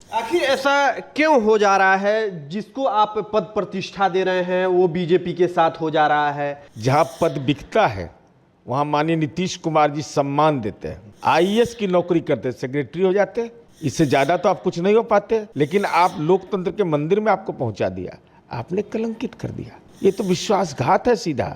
आखिर ऐसा क्यों हो जा रहा है? जिसको आप पद प्रतिष्ठा दे रहे हैं वो बीजेपी के साथ हो जा रहा है। जहां पद बिकता है वहां माननीय नीतीश कुमार जी सम्मान देते हैं। आईएएस की नौकरी करते सेक्रेटरी हो जाते, इससे ज्यादा तो आप कुछ नहीं हो पाते। लेकिन आप लोकतंत्र के मंदिर में आपको पहुंचा दिया, आपने कलंकित कर दिया। ये तो विश्वासघात है सीधा।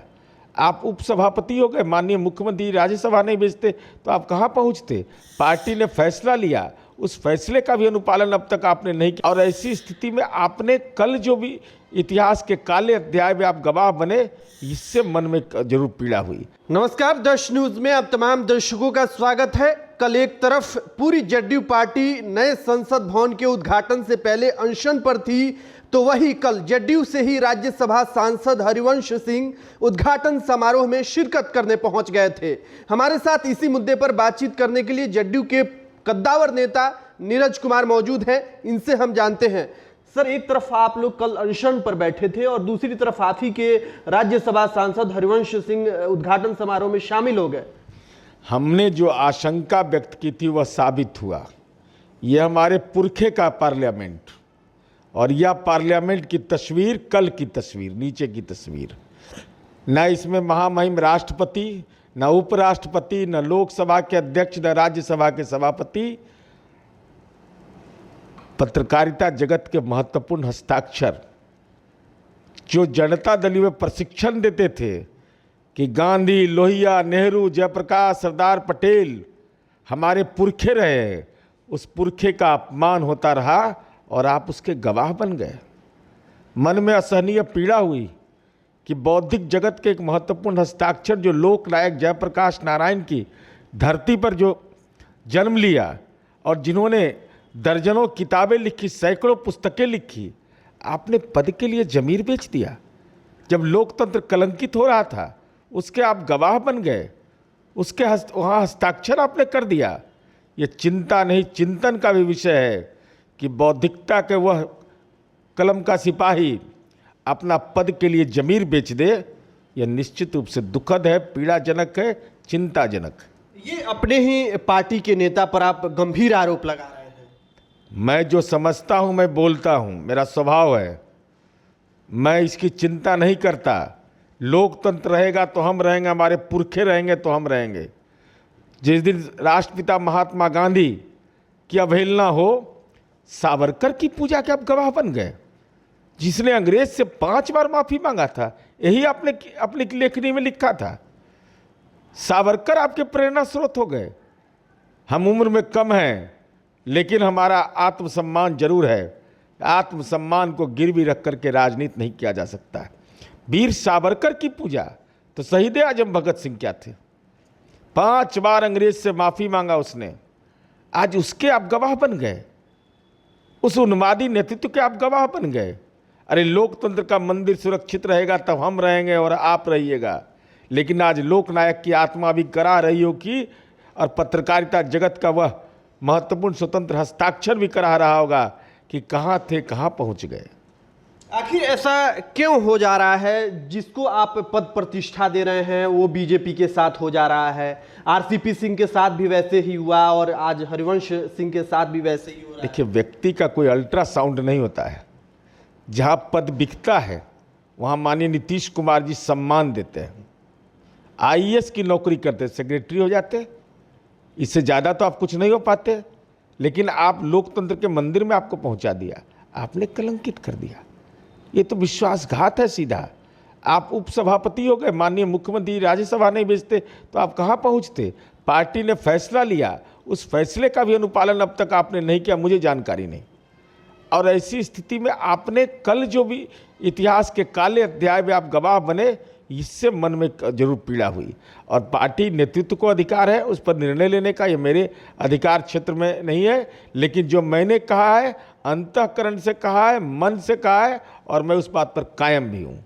आप उपसभापति हो गए, माननीय मुख्यमंत्री राज्यसभा नहीं भेजते तो आप कहां पहुंचते। पार्टी ने फैसला लिया, उस फैसले का भी अनुपालन अब तक आपने नहीं किया। और ऐसी स्थिति में आपने कल जो भी इतिहास के काले अध्याय में आप गवाह बने, इससे मन में जरूर पीड़ा हुई। नमस्कार, दर्श न्यूज में आप तमाम दर्शकों का स्वागत है। कल एक तरफ पूरी जदयू पार्टी नए संसद भवन के उद्घाटन से पहले अनशन पर थी, तो वही कल जदयू से ही राज्यसभा सांसद हरिवंश सिंह उद्घाटन समारोह में शिरकत करने पहुंच गए थे। हमारे साथ इसी मुद्दे पर बातचीत करने के लिए जदयू के कद्दावर नेता नीरज कुमार मौजूद हैं। इनसे हम जानते हैं। सर, एक तरफ आप लोग कल अनशन पर बैठे थे और दूसरी तरफ आप ही के राज्यसभा सांसद हरिवंश सिंह उद्घाटन समारोह में शामिल हो गए। हमने जो आशंका व्यक्त की थी वह साबित हुआ। यह हमारे पुरखे का पार्लियामेंट, और यह पार्लियामेंट की तस्वीर, कल की तस्वीर, नीचे की तस्वीर, न इसमें महामहिम राष्ट्रपति, न उपराष्ट्रपति, न लोकसभा के अध्यक्ष, न राज्यसभा के सभापति, पत्रकारिता जगत के महत्वपूर्ण हस्ताक्षर जो जनता दल में प्रशिक्षण देते थे कि गांधी, लोहिया, नेहरू, जयप्रकाश, सरदार पटेल हमारे पुरखे रहे, उस पुरखे का अपमान होता रहा और आप उसके गवाह बन गए। मन में असहनीय पीड़ा हुई कि बौद्धिक जगत के एक महत्वपूर्ण हस्ताक्षर जो लोकनायक जयप्रकाश नारायण की धरती पर जो जन्म लिया और जिन्होंने दर्जनों किताबें लिखी, सैकड़ों पुस्तकें लिखी, आपने पद के लिए जमीर बेच दिया। जब लोकतंत्र कलंकित हो रहा था उसके आप गवाह बन गए, उसके वहाँ हस्ताक्षर आपने कर दिया। ये चिंता नहीं चिंतन का भी विषय है कि बौद्धिकता के वह कलम का सिपाही अपना पद के लिए जमीर बेच दे। यह निश्चित रूप से दुखद है, पीड़ाजनक है, चिंताजनक। ये अपने ही पार्टी के नेता पर आप गंभीर आरोप लगा रहे हैं। मैं जो समझता हूं मैं बोलता हूं, मेरा स्वभाव है। मैं इसकी चिंता नहीं करता। लोकतंत्र रहेगा तो हम रहेंगे, हमारे पुरखे रहेंगे तो हम रहेंगे। जिस दिन राष्ट्रपिता महात्मा गांधी की अवहेलना हो, सावरकर की पूजा के आप गवाह बन गए, जिसने अंग्रेज से 5 बार माफी मांगा था। यही आपने अपनी लेखनी में लिखा था। सावरकर आपके प्रेरणा स्रोत हो गए। हम उम्र में कम हैं लेकिन हमारा आत्मसम्मान जरूर है। आत्मसम्मान को गिरवी रख करके राजनीति नहीं किया जा सकता है। वीर सावरकर की पूजा तो शहीद आजम भगत सिंह क्या थे? 5 बार अंग्रेज से माफी मांगा उसने, आज उसके आप गवाह बन गए। उस उन्मादी नेतृत्व के आप गवाह बन गए। अरे लोकतंत्र का मंदिर सुरक्षित रहेगा तब हम रहेंगे और आप रहिएगा। लेकिन आज लोकनायक की आत्मा भी करा रही हो कि, और पत्रकारिता जगत का वह महत्वपूर्ण स्वतंत्र हस्ताक्षर भी करा रहा होगा कि कहाँ थे, कहाँ पहुँच गए। आखिर ऐसा क्यों हो जा रहा है? जिसको आप पद प्रतिष्ठा दे रहे हैं वो बीजेपी के साथ हो जा रहा है। आरसीपी सिंह के साथ भी वैसे ही हुआ और आज हरिवंश सिंह के साथ भी वैसे ही हो रहा है। देखिए, व्यक्ति का कोई अल्ट्रासाउंड नहीं होता है। जहां पद बिकता है वहां माननीय नीतीश कुमार जी सम्मान देते हैं। आईएएस की नौकरी करते सेक्रेटरी हो जाते, इससे ज़्यादा तो आप कुछ नहीं हो पाते। लेकिन आप लोकतंत्र के मंदिर में आपको पहुंचा दिया, आपने कलंकित कर दिया। ये तो विश्वासघात है सीधा। आप उपसभापति हो गए, माननीय मुख्यमंत्री राज्यसभा नहीं भेजते तो आप कहां पहुंचते। पार्टी ने फैसला लिया, उस फैसले का भी अनुपालन अब तक आपने नहीं किया, मुझे जानकारी नहीं। और ऐसी स्थिति में आपने कल जो भी इतिहास के काले अध्याय में आप गवाह बने, इससे मन में जरूर पीड़ा हुई। और पार्टी नेतृत्व को अधिकार है उस पर निर्णय लेने का, ये मेरे अधिकार क्षेत्र में नहीं है। लेकिन जो मैंने कहा है, अंतःकरण से कहा है, मन से कहा है, और मैं उस बात पर कायम भी हूँ।